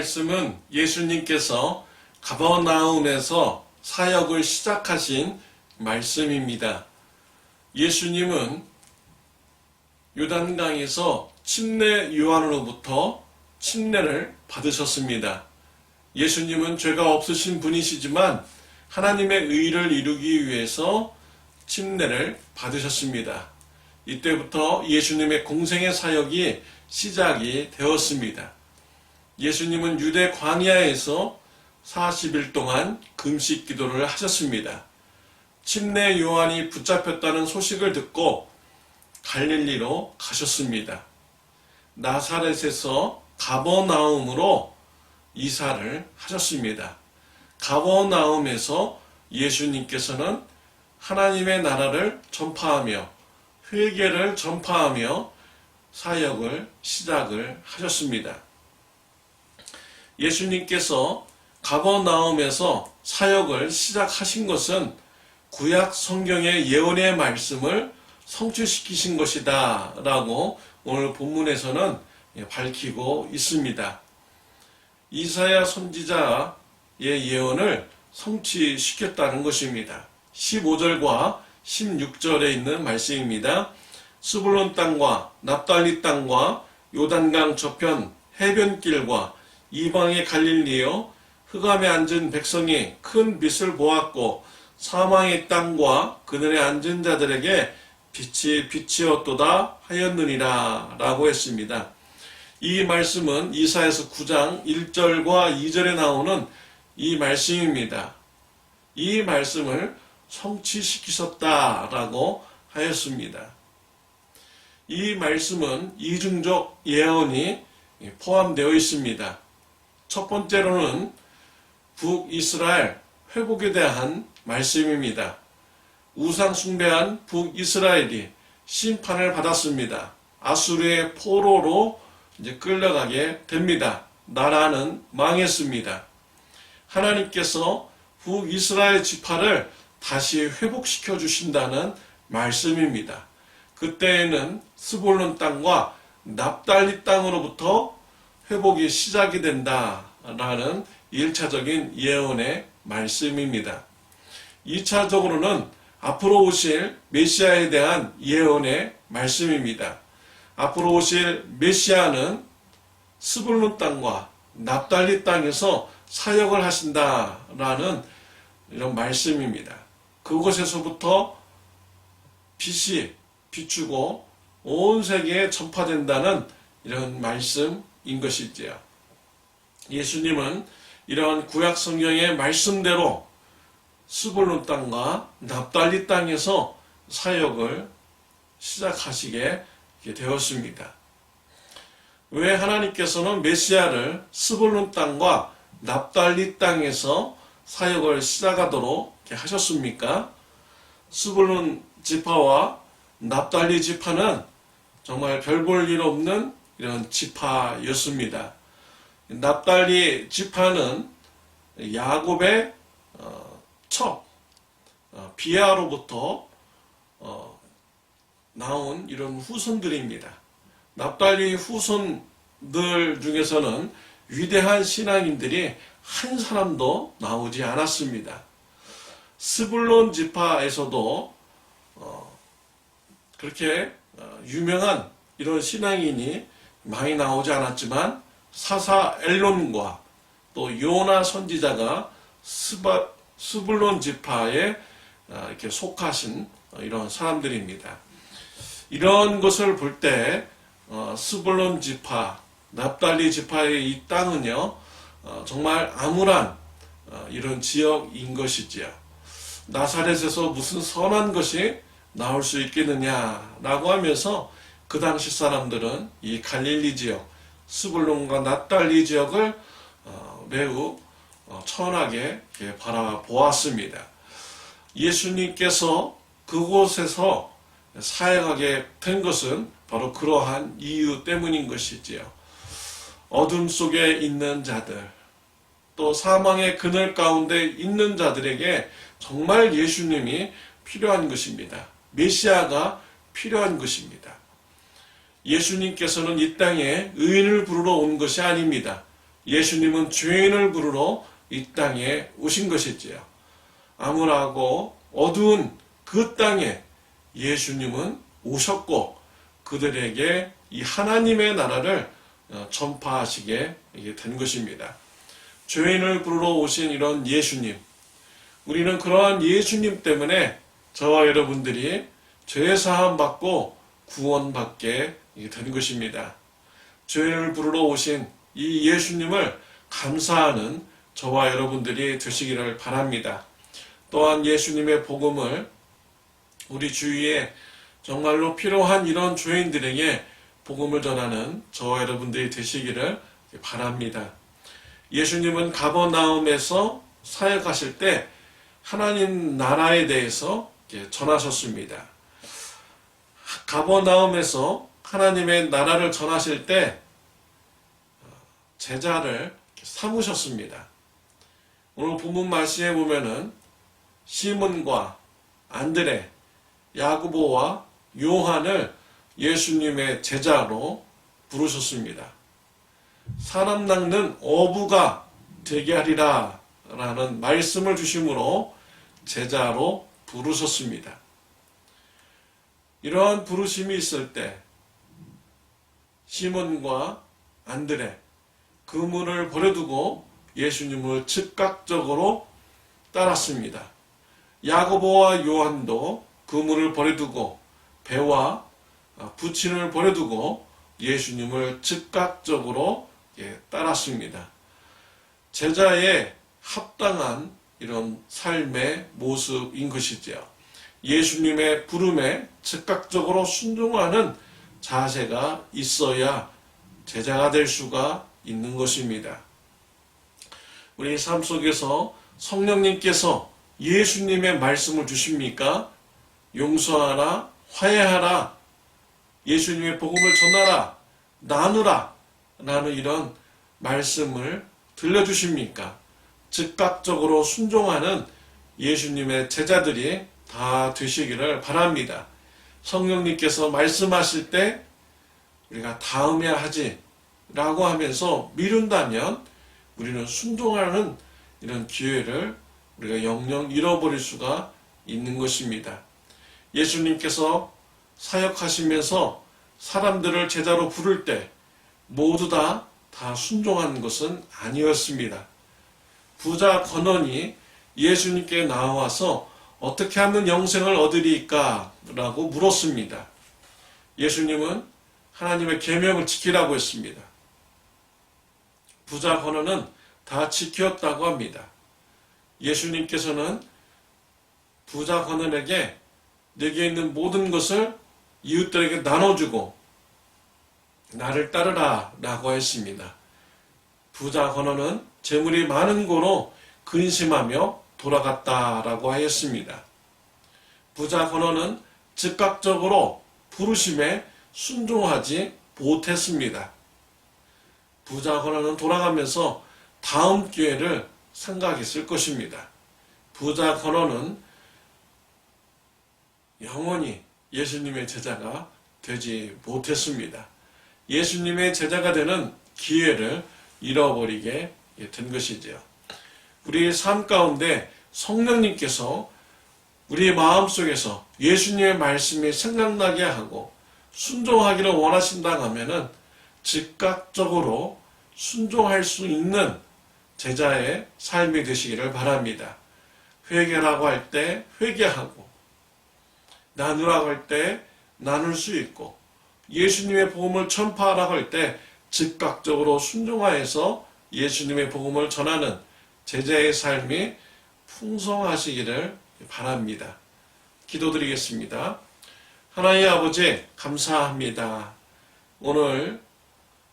말씀은 예수님께서 가버나움에서 사역을 시작하신 말씀입니다. 예수님은 요단강에서 침례 요한으로부터 침례를 받으셨습니다. 예수님은 죄가 없으신 분이시지만 하나님의 의를 이루기 위해서 침례를 받으셨습니다. 이때부터 예수님의 공생의 사역이 시작이 되었습니다. 예수님은 유대 광야에서 40일 동안 금식 기도를 하셨습니다. 침례 요한이 붙잡혔다는 소식을 듣고 갈릴리로 가셨습니다. 나사렛에서 가버나움으로 이사를 하셨습니다. 가버나움에서 예수님께서는 하나님의 나라를 전파하며 회개를 전파하며 사역을 시작을 하셨습니다. 예수님께서 가버나움에서 사역을 시작하신 것은 구약 성경의 예언의 말씀을 성취시키신 것이다 라고 오늘 본문에서는 밝히고 있습니다. 이사야 선지자의 예언을 성취시켰다는 것입니다. 15절과 16절에 있는 말씀입니다. 스불론 땅과 납달리 땅과 요단강 저편 해변길과 이방의 갈릴리여 흑암에 앉은 백성이 큰 빛을 보았고 사망의 땅과 그늘에 앉은 자들에게 빛이 비치었도다 하였느니라 라고 했습니다. 이 말씀은 이사야서 9장 1절과 2절에 나오는 이 말씀입니다. 이 말씀을 성취시키셨다라고 하였습니다. 이 말씀은 이중적 예언이 포함되어 있습니다. 첫 번째로는 북이스라엘 회복에 대한 말씀입니다. 우상 숭배한 북이스라엘이 심판을 받았습니다. 아수르의 포로로 끌려가게 됩니다. 나라는 망했습니다. 하나님께서 북이스라엘 지파를 다시 회복시켜 주신다는 말씀입니다. 그때에는 스불론 땅과 납달리 땅으로부터 회복이 시작이 된다라는 1차적인 예언의 말씀입니다. 2차적으로는 앞으로 오실 메시아에 대한 예언의 말씀입니다. 앞으로 오실 메시아는 스불론 땅과 납달리 땅에서 사역을 하신다라는 이런 말씀입니다. 그곳에서부터 빛이 비추고 온 세계에 전파된다는 이런 말씀인 것이지요. 예수님은 이러한 구약 성경의 말씀대로 스불론 땅과 납달리 땅에서 사역을 시작하시게 되었습니다. 왜 하나님께서는 메시아를 스불론 땅과 납달리 땅에서 사역을 시작하도록 하셨습니까? 스불론 지파와 납달리 지파는 정말 별 볼 일 없는 이런 지파였습니다. 납달리 지파는 야곱의 첩 비아로부터 나온 이런 후손들입니다. 납달리 후손들 중에서는 위대한 신앙인들이 한 사람도 나오지 않았습니다. 스불론 지파에서도 그렇게 유명한 이런 신앙인이 많이 나오지 않았지만 사사 엘론과 또 요나 선지자가 스불론 지파에 이렇게 속하신 이런 사람들입니다. 이런 것을 볼 때 스불론 지파, 납달리 지파의 이 땅은요 정말 암울한 이런 지역인 것이지요. 나사렛에서 무슨 선한 것이 나올 수 있겠느냐라고 하면서 그 당시 사람들은 이 갈릴리 지역, 스불론과 납달리 지역을 매우 천하게 바라보았습니다. 예수님께서 그곳에서 사역하게 된 것은 바로 그러한 이유 때문인 것이지요. 어둠 속에 있는 자들, 또 사망의 그늘 가운데 있는 자들에게 정말 예수님이 필요한 것입니다. 메시아가 필요한 것입니다. 예수님께서는 이 땅에 의인을 부르러 온 것이 아닙니다. 예수님은 죄인을 부르러 이 땅에 오신 것이지요. 암울하고 어두운 그 땅에 예수님은 오셨고 그들에게 이 하나님의 나라를 전파하시게 된 것입니다. 죄인을 부르러 오신 이런 예수님, 우리는 그러한 예수님 때문에 저와 여러분들이 죄사함 받고 구원받게 된 것입니다. 죄인을 부르러 오신 이 예수님을 감사하는 저와 여러분들이 되시기를 바랍니다. 또한 예수님의 복음을 우리 주위에 정말로 필요한 이런 죄인들에게 복음을 전하는 저와 여러분들이 되시기를 바랍니다. 예수님은 가버나움에서 사역하실 때 하나님 나라에 대해서 전하셨습니다. 가버나움에서 하나님의 나라를 전하실 때 제자를 삼으셨습니다. 오늘 본문 말씀에 보면은 시몬과 안드레, 야고보와 요한을 예수님의 제자로 부르셨습니다. 사람 낚는 어부가 되게 하리라 라는 말씀을 주심으로 제자로 부르셨습니다. 이러한 부르심이 있을 때 시몬과 안드레 그물을 버려두고 예수님을 즉각적으로 따랐습니다. 야고보와 요한도 그물을 버려두고 배와 부친을 버려두고 예수님을 즉각적으로 따랐습니다. 제자의 합당한 이런 삶의 모습인 것이지요. 예수님의 부름에 즉각적으로 순종하는 자세가 있어야 제자가 될 수가 있는 것입니다. 우리 삶 속에서 성령님께서 예수님의 말씀을 주십니까? 용서하라, 화해하라, 예수님의 복음을 전하라, 나누라 라는 이런 말씀을 들려주십니까? 즉각적으로 순종하는 예수님의 제자들이 다 되시기를 바랍니다. 성령님께서 말씀하실 때 우리가 다음에 하지 라고 하면서 미룬다면 우리는 순종하는 이런 기회를 우리가 영영 잃어버릴 수가 있는 것입니다. 예수님께서 사역하시면서 사람들을 제자로 부를 때 모두 다 순종하는 것은 아니었습니다. 부자 건원이 예수님께 나와서 어떻게 하면 영생을 얻으리까? 라고 물었습니다. 예수님은 하나님의 계명을 지키라고 했습니다. 부자 건원은 다 지켰다고 합니다. 예수님께서는 부자 건원에게 내게 있는 모든 것을 이웃들에게 나눠주고 나를 따르라 라고 했습니다. 부자 건원은 재물이 많은 고로 근심하며 돌아갔다라고 하였습니다. 부자 건원은 즉각적으로 부르심에 순종하지 못했습니다. 부자 건원은 돌아가면서 다음 기회를 생각했을 것입니다. 부자 건원은 영원히 예수님의 제자가 되지 못했습니다. 예수님의 제자가 되는 기회를 잃어버리게 된 것이지요. 우리의 삶 가운데 성령님께서 우리의 마음속에서 예수님의 말씀이 생각나게 하고 순종하기를 원하신다 하면은 즉각적으로 순종할 수 있는 제자의 삶이 되시기를 바랍니다. 회개라고 할 때 회개하고 나누라고 할 때 나눌 수 있고 예수님의 복음을 전파하라고 할 때 즉각적으로 순종하여서 예수님의 복음을 전하는 제자의 삶이 풍성하시기를 바랍니다. 기도드리겠습니다. 하나님 아버지 감사합니다. 오늘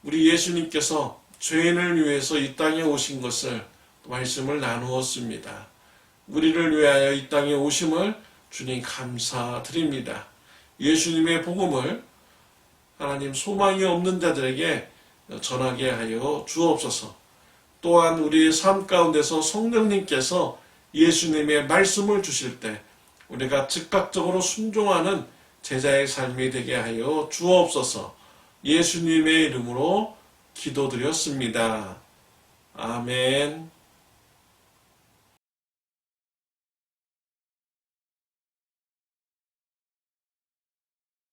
우리 예수님께서 죄인을 위해서 이 땅에 오신 것을 말씀을 나누었습니다. 우리를 위하여 이 땅에 오심을 주님 감사드립니다. 예수님의 복음을 하나님 소망이 없는 자들에게 전하게 하여 주옵소서. 또한 우리 삶 가운데서 성령님께서 예수님의 말씀을 주실 때 우리가 즉각적으로 순종하는 제자의 삶이 되게 하여 주옵소서. 예수님의 이름으로 기도드렸습니다. 아멘.